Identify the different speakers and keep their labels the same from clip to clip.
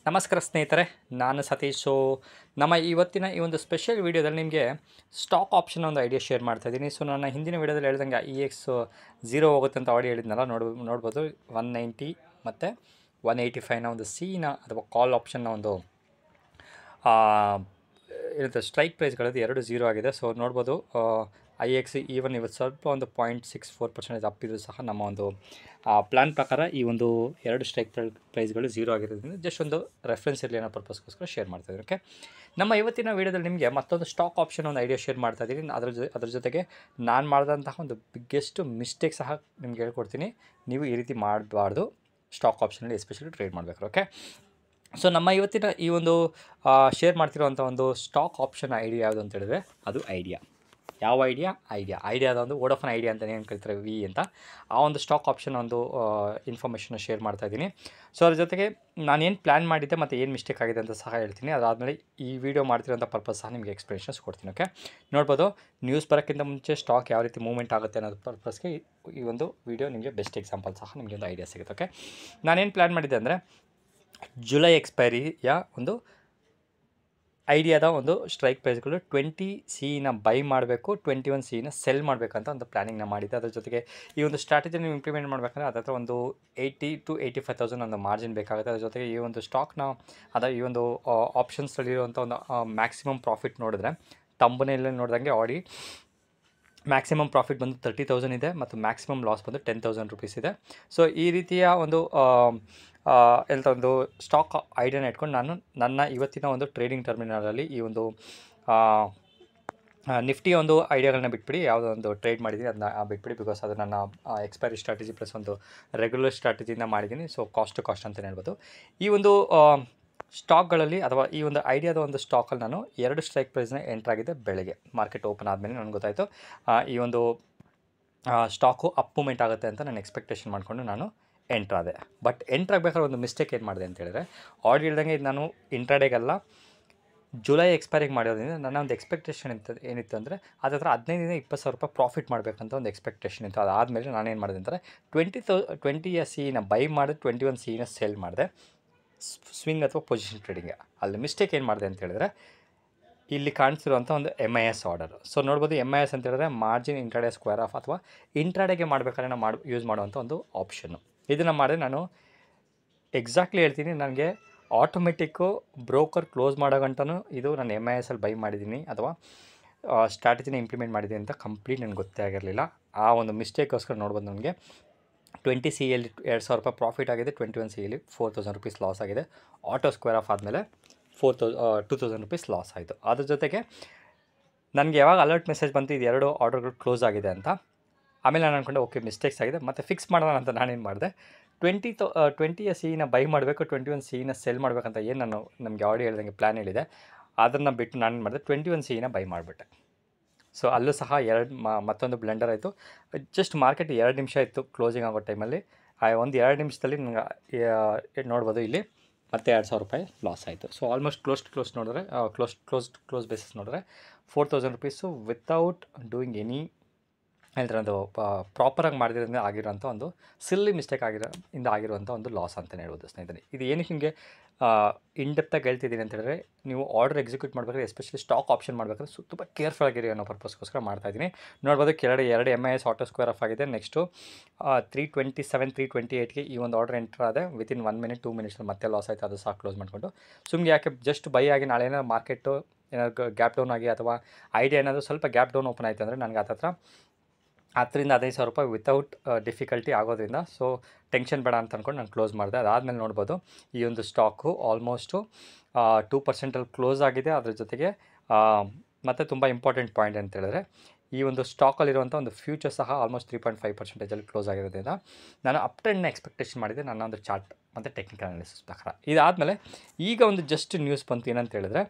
Speaker 1: ನಮಸ್ಕಾರ ಸ್ನೇಹಿತರೆ, ನಾನು ಸತೀಶ್. ಸೊ ನಮ್ಮ ಇವತ್ತಿನ ಈ ಒಂದು ಸ್ಪೆಷಲ್ ವೀಡಿಯೋದಲ್ಲಿ ನಿಮಗೆ ಸ್ಟಾಕ್ ಆಪ್ಷನ್ ಒಂದು ಐಡಿಯಾ ಶೇರ್ ಮಾಡ್ತಾ ಇದ್ದೀನಿ. ಸೊ ನನ್ನ ಹಿಂದಿನ ವೀಡಿಯೋದಲ್ಲಿ ಹೇಳ್ದಂಗೆ EX 0 ಹೋಗುತ್ತೆ ಅಂತ ಆಡಿ ಹೇಳಿದ್ನಲ್ಲ, ನೋಡ್ಬೋದು 190 ಮತ್ತು 185ನ ಒಂದು ಸಿನ ಅಥವಾ ಕಾಲ್ ಆಪ್ಷನ್ನ ಒಂದು ಇರುತ್ತೆ. ಸ್ಟ್ರೈಕ್ ಪ್ರೈಸ್ಗಳದ್ದು 0 ಆಗಿದೆ. ಸೊ ನೋಡ್ಬೋದು IX ಈವನ್ ಇವತ್ತು ಸ್ವಲ್ಪ ಒಂದು 0.64% ಅಪ್ಪಿದ್ರು ಸಹ ನಮ್ಮ ಒಂದು ಪ್ಲ್ಯಾನ್ ಪ್ರಕಾರ ಈ ಒಂದು 2 ಸ್ಟ್ರೈಕ್ ಪ್ರೈಸ್ಗಳು 0 ಆಗಿರೋದ್ರಿಂದ ಜಸ್ಟ್ ಒಂದು ರೆಫರೆನ್ಸ್ ಇರಲಿ ಅನ್ನೋ ಪರ್ಪಸ್ಗೋಸ್ಕರ ಶೇರ್ ಮಾಡ್ತಾಯಿದ್ದೀನಿ. ಓಕೆ, ನಮ್ಮ ಇವತ್ತಿನ ವೀಡಿಯೋದಲ್ಲಿ ನಿಮಗೆ ಮತ್ತೊಂದು ಸ್ಟಾಕ್ ಆಪ್ಷನ್ ಒಂದು ಐಡಿಯಾ ಶೇರ್ ಮಾಡ್ತಾ ಇದ್ದೀನಿ. ಅದ್ರ ಜೊತೆಗೆ ನಾನು ಮಾಡಿದಂತಹ ಒಂದು ಬಿಗ್ಗೆಸ್ಟ್ ಮಿಸ್ಟೇಕ್ ಸಹ ನಿಮ್ಗೆ ಹೇಳ್ಕೊಡ್ತೀನಿ. ನೀವು ಈ ರೀತಿ ಮಾಡಬಾರ್ದು, ಸ್ಟಾಕ್ ಆಪ್ಷನಲ್ಲಿ ಎಸ್ಪೆಷಲಿ ಟ್ರೇಡ್ ಮಾಡಬೇಕು. ಓಕೆ, ಸೊ ನಮ್ಮ ಇವತ್ತಿನ ಈ ಒಂದು ಶೇರ್ ಮಾಡ್ತಿರೋವಂಥ ಒಂದು ಸ್ಟಾಕ್ ಆಪ್ಷನ್ ಐಡಿಯಾ ಯಾವುದು ಅಂತ ಹೇಳಿದ್ರೆ ಅದು ಐಡಿಯಾ. ಯಾವ ಐಡಿಯಾದ ಒಂದು ವೋಡಾಫೋನ್ ಐಡಿಯಾ ಅಂತಲೇ ಏನು ಕರಿತಾರೆ ವಿ ಅಂತ, ಆ ಒಂದು ಸ್ಟಾಕ್ ಆಪ್ಷನ್ ಒಂದು ಇನ್ಫಾರ್ಮೇಷನ್ನ ಶೇರ್ ಮಾಡ್ತಾ ಇದ್ದೀನಿ. ಸೊ ಅದ್ರ ಜೊತೆಗೆ ನಾನೇನು ಪ್ಲ್ಯಾನ್ ಮಾಡಿದ್ದೆ ಮತ್ತು ಏನು ಮಿಸ್ಟೇಕ್ ಆಗಿದೆ ಅಂತ ಸಹ ಹೇಳ್ತೀನಿ. ಅದಾದಮೇಲೆ ಈ ವಿಡಿಯೋ ಮಾಡ್ತಿರೋಂಥ ಪರ್ಪಸ್ ಸಹ ನಿಮಗೆ ಎಕ್ಸ್ಪ್ಲನೇಷನ್ಸ್ ಕೊಡ್ತೀನಿ. ಓಕೆ, ನೋಡ್ಬೋದು ನ್ಯೂಸ್ ಬರೋಕ್ಕಿಂತ ಮುಂಚೆ ಸ್ಟಾಕ್ ಯಾವ ರೀತಿ ಮೂವ್ಮೆಂಟ್ ಆಗುತ್ತೆ ಅನ್ನೋದು ಪರ್ಪಸ್ಗೆ ಈ ಒಂದು ವಿಡಿಯೋ ನಿಮಗೆ ಬೆಸ್ಟ್ ಎಕ್ಸಾಂಪಲ್ ಸಹ ನಿಮಗೆ ಒಂದು ಐಡಿಯಾ ಸಿಗುತ್ತೆ. ಓಕೆ, ನಾನೇನು ಪ್ಲ್ಯಾನ್ ಮಾಡಿದ್ದೆ ಅಂದರೆ ಜುಲೈ ಎಕ್ಸ್ಪೈರಿಯ ಒಂದು ಐಡಿಯಾದ ಒಂದು ಸ್ಟ್ರೈಕ್ ಪ್ರೈಸ್ಗಳು 20 ಸಿನ ಬೈ ಮಾಡಬೇಕು, 21 ಸಿನ ಸೆಲ್ ಮಾಡಬೇಕಂತ ಒಂದು ಪ್ಲ್ಯಾನಿಂಗ್ನ ಮಾಡಿದ್ದೆ. ಅದ್ರ ಜೊತೆಗೆ ಈ ಒಂದು ಸ್ಟ್ರಾಟಜಿ ನೀವು ಇಂಪ್ಲಿಮೆಂಟ್ ಮಾಡಬೇಕಂದ್ರೆ ಅದರ ಒಂದು 80,000 to 85,000 ಒಂದು ಮಾರ್ಜಿನ್ ಬೇಕಾಗುತ್ತೆ. ಅದ್ರ ಜೊತೆಗೆ ಈ ಒಂದು ಸ್ಟಾಕ್ನ ಈ ಒಂದು ಆಪ್ಷನ್ಸಲ್ಲಿರುವಂಥ ಒಂದು ಮ್ಯಾಕ್ಸಿಮಮ್ ಪ್ರಾಫಿಟ್ ನೋಡಿದ್ರೆ ತಂಬನೇಲಿ ನೋಡಿದಂಗೆ ಆಡಿ ಮ್ಯಾಕ್ಸಿಮಮ್ ಪ್ರಾಫಿಟ್ ಬಂದು 30,000 ಇದೆ ಮತ್ತು ಮ್ಯಾಕ್ಸಿಮಮ್ ಲಾಸ್ ಬಂದು 10,000 ರೂಪೀಸ್ ಇದೆ. ಸೊ ಈ ರೀತಿಯ ಒಂದು ಒಂದು ಸ್ಟಾಕ್ ಐಡಿಯಾನ ಇಟ್ಕೊಂಡು ನಾನು ನನ್ನ ಇವತ್ತಿನ ಒಂದು ಟ್ರೇಡಿಂಗ್ ಟರ್ಮಿನಲಲ್ಲಿ ಈ ಒಂದು ನಿಫ್ಟಿಯ ಒಂದು ಐಡಿಯಾಗಳನ್ನ ಬಿಟ್ಬಿಡಿ, ಯಾವುದೋ ಒಂದು ಟ್ರೇಡ್ ಮಾಡಿದ್ದೀನಿ ಅದನ್ನ ಬಿಟ್ಬಿಡಿ. ಬಿಕಾಸ್ ಅದು ನನ್ನ ಎಕ್ಸ್ಪೈರಿ ಸ್ಟ್ರಾಟಜಿ ಪ್ಲಸ್ ಒಂದು ರೆಗ್ಯುಲರ್ ಸ್ಟ್ರಾಟಜಿನ ಮಾಡಿದ್ದೀನಿ. ಸೊ ಕಾಸ್ಟ್ ಟು ಕಾಸ್ಟ್ ಅಂತಲೇ ಹೇಳ್ಬೋದು. ಈ ಒಂದು ಸ್ಟಾಕ್ಗಳಲ್ಲಿ ಅಥವಾ ಈ ಒಂದು ಐಡಿಯಾದ ಒಂದು ಸ್ಟಾಕಲ್ಲಿ ನಾನು 2 ಸ್ಟ್ರೈಕ್ ಪ್ರೈಸ್ನ ಎಂಟ್ರಾಗಿದೆ. ಬೆಳಗ್ಗೆ ಮಾರ್ಕೆಟ್ ಓಪನ್ ಆದಮೇಲೆ ನನಗೆ ಗೊತ್ತಾಯಿತು ಈ ಒಂದು ಸ್ಟಾಕು ಅಪ್ ಮೂಮೆಂಟ್ ಆಗುತ್ತೆ ಅಂತ ನಾನು ಎಕ್ಸ್ಪೆಕ್ಟೇಷನ್ ಮಾಡಿಕೊಂಡು ನಾನು ಎಂಟ್ರಾದೆ. ಬಟ್ ಎಂಟ್ರಾಗಬೇಕಾದ್ರೆ ಒಂದು ಮಿಸ್ಟೇಕ್ ಏನು ಮಾಡಿದೆ ಅಂತ ಹೇಳಿದ್ರೆ, ಆಲ್ರೆಡಿ ಹೇಳ್ದಂಗೆ ಇದು ನಾನು ಇಂಟ್ರಾಡೇಗಲ್ಲ ಜುಲೈ ಎಕ್ಸ್ಪೈರಿಗೆ ಮಾಡಿರೋದ್ರಿಂದ ನನ್ನ ಒಂದು ಎಕ್ಸ್ಪೆಕ್ಟೇಷನ್ ಏನಿತ್ತು ಅಂದರೆ ಅದರ 15,000-20,000 ರೂಪಾಯಿ ಪ್ರಾಫಿಟ್ ಮಾಡಬೇಕಂತ ಒಂದು ಎಕ್ಸ್ಪೆಕ್ಟೇಷನ್ ಇತ್ತು. ಅದಾದಮೇಲೆ ನಾನೇನು ಮಾಡಿದೆ ಅಂದರೆ 20 ಸಿನ ಬೈ ಮಾಡಿದೆ, 21 ಸಿನ ಸೆಲ್ ಮಾಡಿದೆ. ಸ್ವಿಂಗ್ ಅಥವಾ ಪೊಸಿಷನ್ ಟ್ರೇಡಿಂಗ್. ಅಲ್ಲಿ ಮಿಸ್ಟೇಕ್ ಏನು ಮಾಡಿದೆ ಅಂತ ಹೇಳಿದ್ರೆ ಇಲ್ಲಿ ಕಾಣಿಸಿರುವಂಥ ಒಂದು MIS ಆರ್ಡರ್. ಸೊ ನೋಡ್ಬೋದು MIS ಅಂತ ಹೇಳಿದ್ರೆ ಮಾರ್ಜಿನ್ ಇಂಟ್ರಾಡೇ ಸ್ಕ್ವೇರ್ ಆಫ್ ಅಥವಾ ಇಂಟ್ರಾಡೇಗೆ ಮಾಡಬೇಕಾದ್ರೆ ನಾವು ಯೂಸ್ ಮಾಡುವಂಥ ಒಂದು ಆಪ್ಷನ್ನು. ಇದನ್ನು ಮಾಡಿದ್ರೆ ನಾನು ಎಕ್ಸಾಕ್ಟ್ಲಿ ಹೇಳ್ತೀನಿ, ನನಗೆ ಆಟೋಮೆಟಿಕ್ಕು ಬ್ರೋಕರ್ ಕ್ಲೋಸ್ ಮಾಡೋ ಗಂಟನೂ ಇದು ನಾನು MISಲ್ಲಿ ಬೈ ಮಾಡಿದ್ದೀನಿ ಅಥವಾ ಸ್ಟ್ರಾಟಜಿನ ಇಂಪ್ಲಿಮೆಂಟ್ ಮಾಡಿದ್ದೀನಿ ಅಂತ ಕಂಪ್ಲೀಟ್ ನನಗೆ ಗೊತ್ತೇ ಆಗಿರಲಿಲ್ಲ. ಆ ಒಂದು ಮಿಸ್ಟೇಕ್ಗೋಸ್ಕರ ನೋಡ್ಬೋದು ನನಗೆ 20 ಸಿಯಲ್ಲಿ 2,000 ರೂಪಾಯಿ ಪ್ರಾಫಿಟ್ ಆಗಿದೆ, 21 ಸಿಯಲ್ಲಿ 4,000 ರೂಪೀಸ್ ಲಾಸ್ ಆಗಿದೆ. ಆಟೋ ಸ್ಕ್ವೇರ್ ಆಫ್ ಆದಮೇಲೆ 2,000 ರೂಪೀಸ್ ಲಾಸ್ ಆಯಿತು. ಅದ್ರ ಜೊತೆಗೆ ನನಗೆ ಯಾವಾಗ ಅಲರ್ಟ್ ಮೆಸೇಜ್ ಬಂತು ಇದು 2 ಆರ್ಡರ್ಗಳು ಕ್ಲೋಸ್ ಆಗಿದೆ ಅಂತ, ಆಮೇಲೆ ನಾನು ಅಂದ್ಕೊಂಡೆ ಓಕೆ ಮಿಸ್ಟೇಕ್ಸ್ ಆಗಿದೆ ಮತ್ತು ಫಿಕ್ಸ್ ಮಾಡೋಣ ಅಂತ ನಾನೇನು ಮಾಡಿದೆ, 20 ಸಿನ ಬೈ ಮಾಡಬೇಕು, 21 ಸಿನ ಸೆಲ್ ಮಾಡಬೇಕಂತ ಏನು ನಮಗೆ ಆಲ್ರೆಡಿ ಹೇಳ್ದಂಗೆ ಪ್ಲ್ಯಾನ್ ಹೇಳಿದೆ, ಅದನ್ನು ಬಿಟ್ಟು ನಾನು ಮಾಡಿದೆ 21 ಸಿನ ಬೈ ಮಾಡಿಬಿಟ್ಟೆ. ಸೊ ಅಲ್ಲೂ ಸಹ ಮತ್ತೊಂದು ಬ್ಲೆಂಡರ್ ಆಯಿತು. ಜಸ್ಟ್ ಮಾರ್ಕೆಟ್ 2 ನಿಮಿಷ ಇತ್ತು ಕ್ಲೋಸಿಂಗ್ ಆಗೋ ಟೈಮಲ್ಲಿ. ಒಂದು 2 ನಿಮಿಷದಲ್ಲಿ ನನಗೆ ನೋಡ್ಬೋದು ಇಲ್ಲಿ ಮತ್ತೆ 2,000 ರೂಪಾಯಿ ಲಾಸ್ ಆಯಿತು. ಸೊ ಆಲ್ಮೋಸ್ಟ್ ಕ್ಲೋಸ್ ನೋಡಿದ್ರೆ ಕ್ಲೋಸ್ ಬೇಸಿಸ್ ನೋಡಿದ್ರೆ 4,000 ರೂಪೀಸು ವಿತೌಟ್ ಡೂಯಿಂಗ್ ಎನಿ ಹೇಳ್ತಾರೆ ಒಂದು ಪ್ರಾಪರಾಗಿ ಮಾಡಿದ್ರಿಂದ ಆಗಿರೋಂಥ ಒಂದು ಸಿಲ್ಲಿ ಮಿಸ್ಟೇಕ್ ಆಗಿರುವಂಥ ಒಂದು ಲಾಸ್ ಅಂತಲೇ ಹೇಳ್ಬೋದು ಸ್ನೇಹಿತರೆ. ಇದು ಏನಕ್ಕೆ ನಿಮಗೆ ಇನ್ಡೆಪ್ತಾಗಿ ಹೇಳ್ತಿದ್ದೀನಿ ಅಂತ ಹೇಳಿದ್ರೆ, ನೀವು ಆರ್ಡರ್ ಎಕ್ಸಿಕ್ಯೂಟ್ ಮಾಡಬೇಕಾದ್ರೆ ಎಸ್ಪೆಷಲಿ ಸ್ಟಾಕ್ ಆಪ್ಷನ್ ಮಾಡಬೇಕಾದ್ರೆ ತುಂಬ ಕೇರ್ಫುಲ್ ಆಗಿರಿ ಅನ್ನೋ ಪರ್ಪಸ್ಗೋಸ್ಕರ ಮಾಡ್ತಾಯಿದ್ದೀನಿ. ನೋಡ್ಬೋದು ಕೆಳಗಡೆ 2 MIS ಆಟೋ ಸ್ಕ್ವೇರ್ ಆಫ್ ಆಗಿದೆ. ನೆಕ್ಸ್ಟು 327 328ಗೆ ಈ ಒಂದು ಆರ್ಡರ್ ಎಂಟರ್ ಆದೆ. ವಿತಿನ್ 1 ಮಿನಿಟ್ 2 ಮಿನಿಟ್ಸಲ್ಲಿ ಮತ್ತೆ ಲಾಸ್ ಆಯಿತು. ಅದು ಸಹ ಕ್ಲೋಸ್ ಮಾಡಿಕೊಂಡು ಸುಮ್ಮನೆ ಯಾಕೆ ಜಸ್ಟ್ ಬೈ ಆಗಿ ನಾಳೆ ಏನಾದ್ರು ಮಾರ್ಕೆಟು ಏನಾದ್ರು ಗ್ಯಾಪ್ ಡೌನ್ ಆಗಿ ಅಥವಾ ಐಡಿಯಾ ಏನಾದರೂ ಸ್ವಲ್ಪ ಗ್ಯಾಪ್ ಡೌನ್ ಓಪನ್ ಆಯಿತು ಅಂದರೆ ನನಗೆ 10,000-15,000 ರೂಪಾಯಿ ವಿತೌಟ್ ಡಿಫಿಕಲ್ಟಿ ಆಗೋದ್ರಿಂದ ಸೊ ಟೆನ್ಷನ್ ಬೇಡ ಅಂತ ಅಂದ್ಕೊಂಡು ನಾನು ಕ್ಲೋಸ್ ಮಾಡಿದೆ. ಅದಾದಮೇಲೆ ನೋಡ್ಬೋದು ಈ ಒಂದು ಸ್ಟಾಕು ಆಲ್ಮೋಸ್ಟು 2% ಕ್ಲೋಸ್ ಆಗಿದೆ. ಅದ್ರ ಜೊತೆಗೆ ಮತ್ತು ತುಂಬ ಇಂಪಾರ್ಟೆಂಟ್ ಪಾಯಿಂಟ್ ಅಂತ ಹೇಳಿದ್ರೆ ಈ ಒಂದು ಸ್ಟಾಕಲ್ಲಿರುವಂಥ ಒಂದು ಫ್ಯೂಚರ್ ಸಹ ಆಲ್ಮೋಸ್ಟ್ 3.5% ಕ್ಲೋಸ್ ಆಗಿರೋದ್ರಿಂದ ನಾನು ಅಪ್ ಟ್ರೆಂಡ್ನ ಎಕ್ಸ್ಪೆಕ್ಟೇಷನ್ ಮಾಡಿದೆ ನನ್ನ ಒಂದು ಚಾರ್ಟ್ ಮತ್ತು ಟೆಕ್ನಿಕಲ್ ಅನಾಲಿಸಿಸ್ ಪ್ರಕಾರ. ಇದಾದಮೇಲೆ ಈಗ ಒಂದು ಜಸ್ಟ್ ನ್ಯೂಸ್ ಬಂತು ಏನಂತ ಹೇಳಿದ್ರೆ,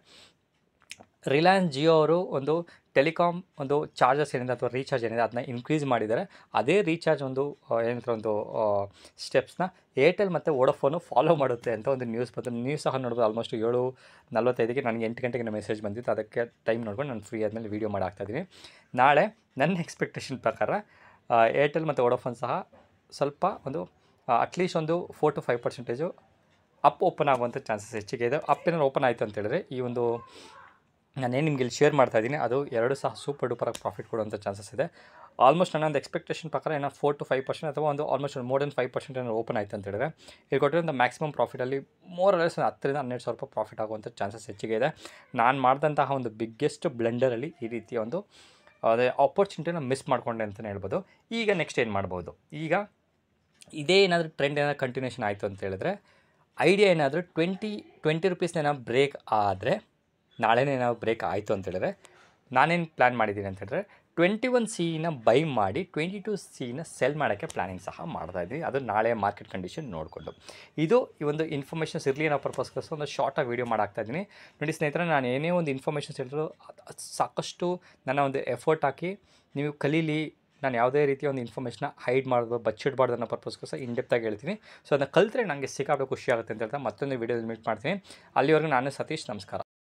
Speaker 1: ರಿಲಯನ್ಸ್ ಜಿಯೋ ಅವರು ಒಂದು ಟೆಲಿಕಾಮ್ ಒಂದು ಚಾರ್ಜಸ್ ಏನಿದೆ ಅಥವಾ ರೀಚಾರ್ಜ್ ಏನಿದೆ ಅದನ್ನ ಇನ್ಕ್ರೀಸ್ ಮಾಡಿದ್ದಾರೆ. ಅದೇ ರೀಚಾರ್ಜ್ ಒಂದು ಏನಂತಾರೆ ಒಂದು ಸ್ಟೆಪ್ಸ್ನ ಏರ್ಟೆಲ್ ಮತ್ತು ವೋಡಾಫೋನು ಫಾಲೋ ಮಾಡುತ್ತೆ ಅಂತ ಒಂದು ನ್ಯೂಸ್ ಬಂತು. ನ್ಯೂಸ್ ಸಹ ನೋಡ್ಬೋದು. ಆಲ್ಮೋಸ್ಟ್ 7:45ಗೆ ನನಗೆ 8 ಗಂಟೆಗೆ ಮೆಸೇಜ್ ಬಂದಿತ್ತು. ಅದಕ್ಕೆ ಟೈಮ್ ನೋಡ್ಕೊಂಡು ನಾನು ಫ್ರೀ ಆದಮೇಲೆ ವೀಡಿಯೋ ಮಾಡಾಕ್ತಾಯಿದ್ದೀನಿ. ನಾಳೆ ನನ್ನ ಎಕ್ಸ್ಪೆಕ್ಟೇಷನ್ ಪ್ರಕಾರ ಏರ್ಟೆಲ್ ಮತ್ತು ವೋಡಾಫೋನ್ ಸಹ ಸ್ವಲ್ಪ ಒಂದು ಅಟ್ಲೀಸ್ಟ್ ಒಂದು 4 to 5% ಅಪ್ ಓಪನ್ ಆಗುವಂಥ ಚಾನ್ಸಸ್ ಹೆಚ್ಚಿಗೆ ಇದೆ. ಅಪ್ ಏನಾದ್ರು ಓಪನ್ ಆಯಿತು ಅಂತ ಹೇಳಿದ್ರೆ ಈ ಒಂದು ನಾನೇನು ನಿಮ್ಗೆ ಇಲ್ಲಿ ಶೇರ್ ಮಾಡ್ತಾ ಇದ್ದೀನಿ ಅದು ಎರಡು ಸಹ ಸೂಪರ್ ಡೂಪರಾಗಿ ಪ್ರಾಫಿಟ್ ಕೊಡುವಂಥ ಚಾನ್ಸಸ್ ಇದೆ. ಆಲ್ಮೋಸ್ಟ್ ನನ್ನೊಂದು ಎಕ್ಸ್ಪೆಕ್ಟೇಷನ್ ಪ್ರಕಾರ ಏನೋ 4 to 5% ಅಥವಾ ಒಂದು ಆಲ್ಮೋಸ್ಟ್ ಮೋರ್ ದೆನ್ 5% ಏನೋ ಓಪನ್ ಆಯಿತು ಅಂತ ಹೇಳಿದ್ರೆ ಇಲ್ಲಿ ಕೊಟ್ಟಿರೋಂಥ ಮ್ಯಾಕ್ಸಿಮಮ್ ಪ್ರಾಫಿಟಲ್ಲಿ ಮೋರ್ ಲೆಸ್ 10,000 to 12,000 ರೂಪಾಯಿ ಪ್ರಾಫಿಟ್ ಆಗುವಂಥ ಚಾನ್ಸಸ್ ಹೆಚ್ಚಿಗೆ ಇದೆ. ನಾನು ಮಾಡಿದಂತಹ ಒಂದು ಬಿಗ್ಗೆಸ್ಟ್ ಬ್ಲೆಂಡರಲ್ಲಿ ಈ ರೀತಿಯ ಒಂದು ಅದೇ ಆಪರ್ಚುನಿಟಿನ ಮಿಸ್ ಮಾಡಿಕೊಂಡೆ ಅಂತಲೇ ಹೇಳ್ಬೋದು. ಈಗ ನೆಕ್ಸ್ಟ್ ಏನು ಮಾಡ್ಬೋದು, ಈಗ ಇದೇ ಏನಾದರೂ ಟ್ರೆಂಡ್ ಏನಾದರೂ ಕಂಟಿನ್ಯೂಷನ್ ಆಯಿತು ಅಂತ ಹೇಳಿದ್ರೆ ಐಡಿಯಾ ಏನಾದರೂ 20 ರೂಪೀಸ್ನ ಏನಾದ್ರು ಬ್ರೇಕ್ ಆದರೆ ನಾಳೆನೇ ಏನಾದ್ರು ಬ್ರೇಕ್ ಆಯಿತು ಅಂತ ಹೇಳಿದ್ರೆ ನಾನೇನು ಪ್ಲ್ಯಾನ್ ಮಾಡಿದ್ದೀನಿ ಅಂತ ಹೇಳಿದ್ರೆ 21C ಬೈ ಮಾಡಿ 22C ಸೆಲ್ ಮಾಡೋಕ್ಕೆ ಪ್ಲ್ಯಾನಿಂಗ್ ಸಹ ಮಾಡ್ತಾಯಿದ್ದೀನಿ. ಅದು ನಾಳೆ ಮಾರ್ಕೆಟ್ ಕಂಡೀಷನ್ ನೋಡಿಕೊಂಡು. ಇದು ಈ ಒಂದು ಇನ್ಫಾರ್ಮೇಷನ್ಸ್ ಇರಲಿ ಅನ್ನೋ ಪರ್ಪಸ್ಗೋಸ್ಕರ ಒಂದು ಶಾರ್ಟಾಗಿ ವೀಡಿಯೋ ಮಾಡಾಕ್ತಾಯಿದ್ದೀನಿ. ನೋಡಿ ಸ್ನೇಹಿತರೆ, ನಾನು ಏನೇ ಒಂದು ಇನ್ಫಾರ್ಮೇಷನ್ಸ್ ಹೇಳಿದ್ರು ಸಾಕಷ್ಟು ನನ್ನ ಒಂದು ಎಫರ್ಟ್ ಹಾಕಿ ನೀವು ಕಲೀಲಿ, ನಾನು ಯಾವುದೇ ರೀತಿಯ ಒಂದು ಇನ್ಫಾರ್ಮೇಷನ್ನ ಹೈಡ್ ಮಾಡೋದು ಬಚ್ಚಿಡಬಾರ್ದು ಅನ್ನೋ ಪರ್ಪಸ್ಗೋಸ್ಕರ ಇನ್ಡೆಪ್ತಾಗಿ ಹೇಳ್ತೀನಿ. ಸೊ ಅದನ್ನು ಕಲಿತ್ರೆ ನನಗೆ ಸಿಕ್ಕಾಪಟ್ಟೆ ಖುಷಿ ಆಗುತ್ತೆ ಅಂತ ಹೇಳ್ತಾ ಮತ್ತೊಂದು ವೀಡಿಯೋದಲ್ಲಿ ಮೀಟ್ ಮಾಡ್ತೀನಿ. ಅಲ್ಲಿವರೆಗೂ ನಾನು ಸತೀಶ್, ನಮಸ್ಕಾರ.